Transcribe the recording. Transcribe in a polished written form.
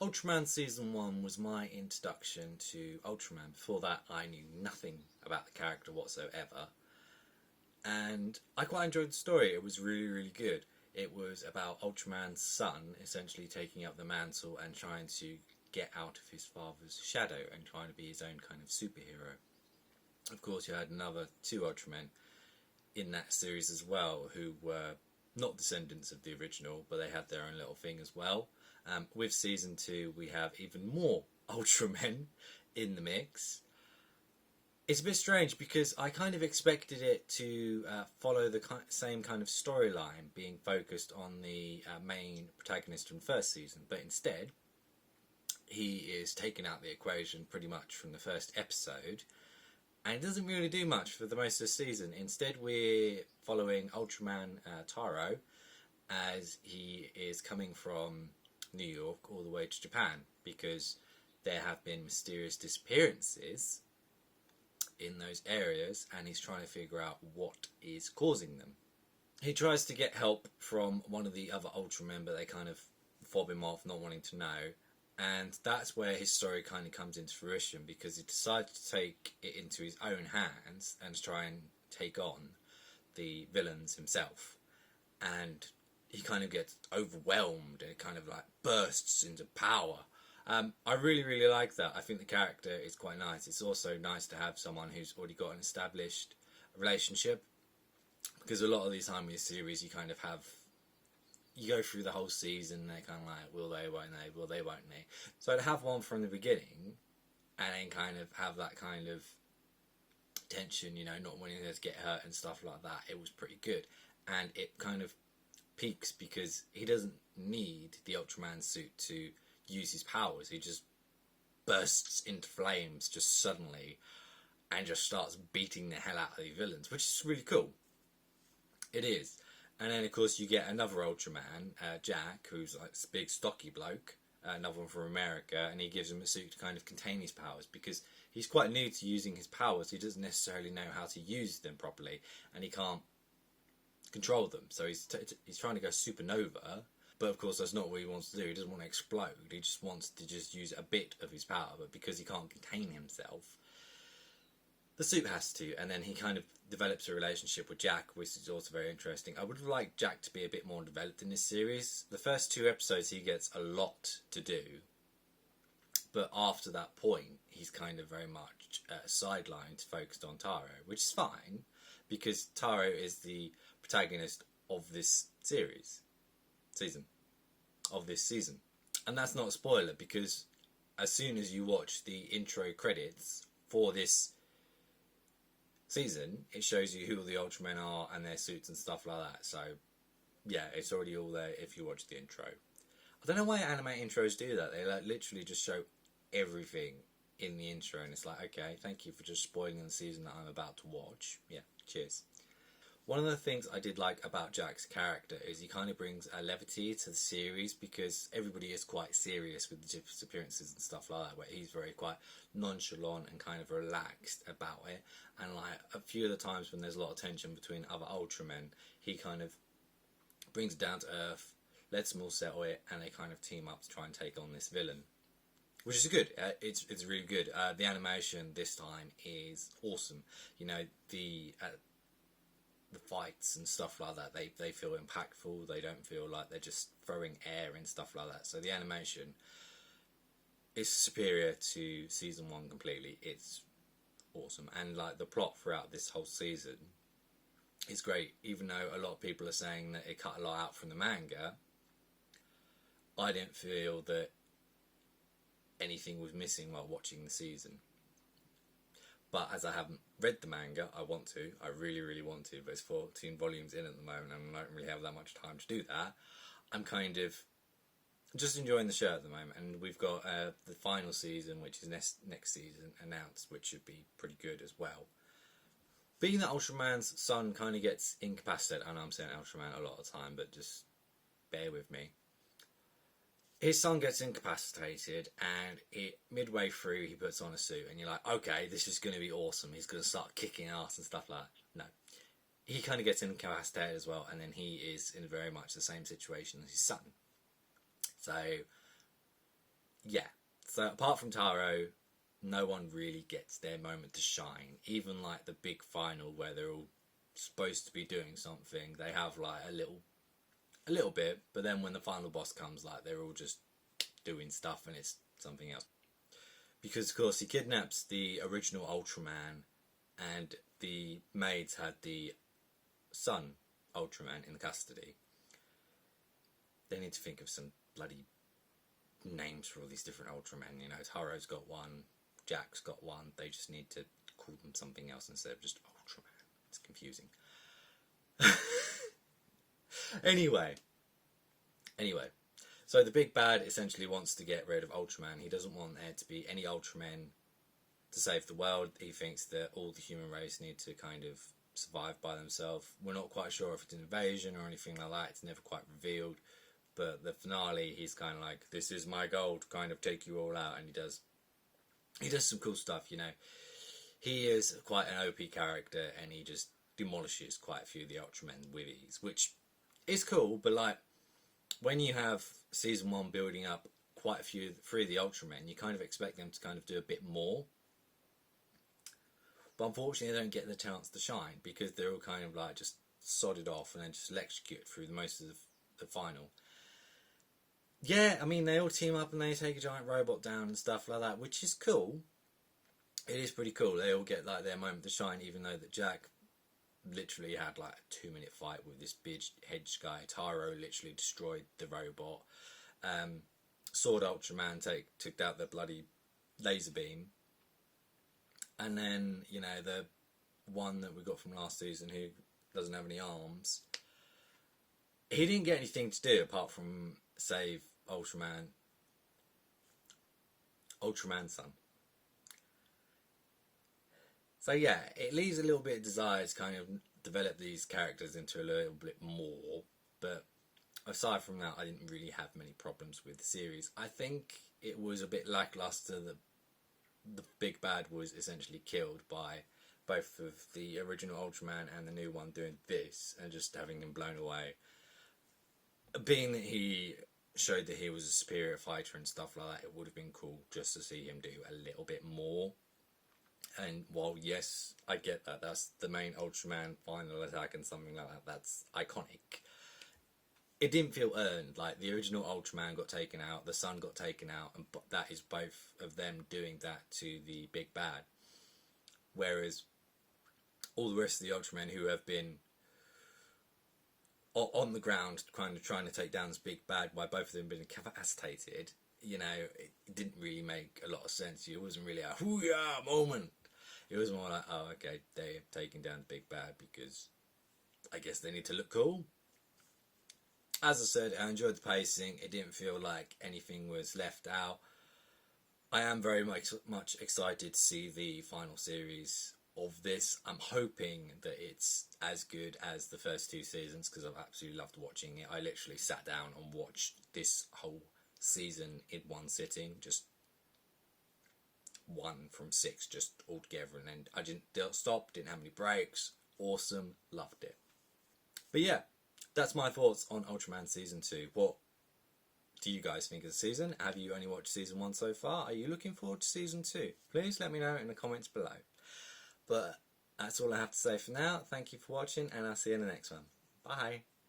Ultraman Season 1 was my introduction to Ultraman. Before that, I knew nothing about the character whatsoever. And I quite enjoyed the story. It was really, really good. It was about Ultraman's son essentially taking up the mantle and trying to get out of his father's shadow and trying to be his own kind of superhero. Of course, you had another two Ultramen in that series as well who were not descendants of the original, but they had their own little thing as well. With Season 2, we have even more Ultramen in the mix. It's a bit strange because I kind of expected it to follow the same kind of storyline, being focused on the main protagonist from the first season, but instead he is taken out the equation pretty much from the first episode, and it doesn't really do much for the most of the season. Instead, we're following Ultraman Taro as he is coming from New York all the way to Japan because there have been mysterious disappearances in those areas, and he's trying to figure out what is causing them. He tries to get help from one of the other Ultramen, but they kind of fob him off, not wanting to know. And that's where his story kind of comes into fruition, because he decides to take it into his own hands and try and take on the villains himself. And he kind of gets overwhelmed and it kind of like bursts into power. I really, really like that. I think the character is quite nice. It's also nice to have someone who's already got an established relationship, because a lot of the time in this series you kind of have, you go through the whole season, they're kind of like, will they, won't they, will they, won't they. So to have one from the beginning and then kind of have that kind of tension, you know, not wanting to get hurt and stuff like that, it was pretty good. And it kind of peaks because he doesn't need the Ultraman suit to use his powers. He just bursts into flames just suddenly and just starts beating the hell out of the villains, which is really cool. It is. And then of course you get another Ultraman, Jack, who's like this big stocky bloke, another one from America, and he gives him a suit to kind of contain his powers, because he's quite new to using his powers. He doesn't necessarily know how to use them properly, and he can't control them. So he's trying to go supernova, but of course that's not what he wants to do. He doesn't want to explode. He just wants to just use a bit of his power, but because he can't contain himself, the suit has to. And then he kind of develops a relationship with Jack, which is also very interesting. I would have liked Jack to be a bit more developed in this series. The first two episodes he gets a lot to do, but after that point he's kind of very much sidelined, focused on Taro, which is fine because Taro is the protagonist of this season, and that's not a spoiler, because as soon as you watch the intro credits for this season, it shows you who the Ultramen are and their suits and stuff like that. So yeah, it's already all there if you watch the intro. I don't know why anime intros do that. They like literally just show everything in the intro, and it's like, okay, thank you for just spoiling the season that I'm about to watch. Yeah, cheers. One of the things I did like about Jack's character is he kind of brings a levity to the series, because everybody is quite serious with the disappearances and stuff like that, where he's very quite nonchalant and kind of relaxed about it. And like a few of the times when there's a lot of tension between other Ultramen, he kind of brings it down to earth, lets them all settle it, and they kind of team up to try and take on this villain, which is good. It's really good. The animation this time is awesome. You know, the fights and stuff like that, they feel impactful. They don't feel like they're just throwing air and stuff like that. So the animation is superior to season 1 completely. It's awesome. And like the plot throughout this whole season is great. Even though a lot of people are saying that it cut a lot out from the manga, I didn't feel that anything was missing while watching the season. But as I haven't read the manga, I want to. I really, really want to. But it's 14 volumes in at the moment, and I don't really have that much time to do that. I'm kind of just enjoying the show at the moment. And we've got the final season, which is next season, announced, which should be pretty good as well. Being that Ultraman's son kind of gets incapacitated, I know I'm saying Ultraman a lot of the time, but just bear with me. His son gets incapacitated, and midway through he puts on a suit, and you're like, okay, this is going to be awesome. He's going to start kicking ass and stuff like that. No. He kind of gets incapacitated as well, and then he is in very much the same situation as his son. So yeah. So apart from Taro, no one really gets their moment to shine. Even like the big final where they're all supposed to be doing something, they have like a little bit, but then when the final boss comes, like they're all just doing stuff and it's something else. Because of course he kidnaps the original Ultraman, and the maids had the son Ultraman in custody. They need to think of some bloody names for all these different Ultramen. You know, Taro's got one, Jack's got one. They just need to call them something else instead of just Ultraman. It's confusing. Anyway, so the big bad essentially wants to get rid of Ultraman. He doesn't want there to be any Ultramen to save the world. He thinks that all the human race need to kind of survive by themselves. We're not quite sure if it's an invasion or anything like that. It's never quite revealed. But the finale, he's kind of like, this is my goal to kind of take you all out. And he does some cool stuff, you know. He is quite an OP character, and he just demolishes quite a few of the Ultramen with ease, which is cool. But like, when you have season 1 building up quite a few, 3 of the Ultramen, you kind of expect them to kind of do a bit more. But unfortunately, they don't get the chance to shine because they're all kind of like just sodded off and then just electrocuted through most of the final. Yeah, I mean, they all team up and they take a giant robot down and stuff like that, which is cool. It is pretty cool. They all get like their moment to shine, even though that Jack literally had like a 2-minute fight with this big hedge guy. Taro literally destroyed the robot. Sword Ultraman took out the bloody laser beam. And then, you know, the one that we got from last season who doesn't have any arms, he didn't get anything to do apart from save Ultraman's son. So yeah, it leaves a little bit of desire to kind of develop these characters into a little bit more, but aside from that, I didn't really have many problems with the series. I think it was a bit lackluster that the big bad was essentially killed by both of the original Ultraman and the new one doing this and just having him blown away. Being that he showed that he was a superior fighter and stuff like that, it would have been cool just to see him do a little bit more. And while yes, I get that that's the main Ultraman final attack and something like that, that's iconic, it didn't feel earned. Like, the original Ultraman got taken out, the son got taken out, and that is both of them doing that to the big bad. Whereas all the rest of the Ultramen who have been on the ground kind of trying to take down this big bad while both of them been incapacitated, you know, it didn't really make a lot of sense. It wasn't really a hoo-yah moment. It was more like, oh, okay, they're taking down the big bad because I guess they need to look cool. As I said, I enjoyed the pacing. It didn't feel like anything was left out. I am very much excited to see the final series of this. I'm hoping that it's as good as the first 2 seasons because I've absolutely loved watching it. I literally sat down and watched this whole season in one sitting, just 1 from 6 just all together, and then I didn't stop, didn't have any breaks. Awesome, loved it. But yeah, that's my thoughts on Ultraman Season 2. What do you guys think of the season? Have you only watched Season 1 so far? Are you looking forward to Season 2? Please let me know in the comments below. But that's all I have to say for now. Thank you for watching, and I'll see you in the next one. Bye.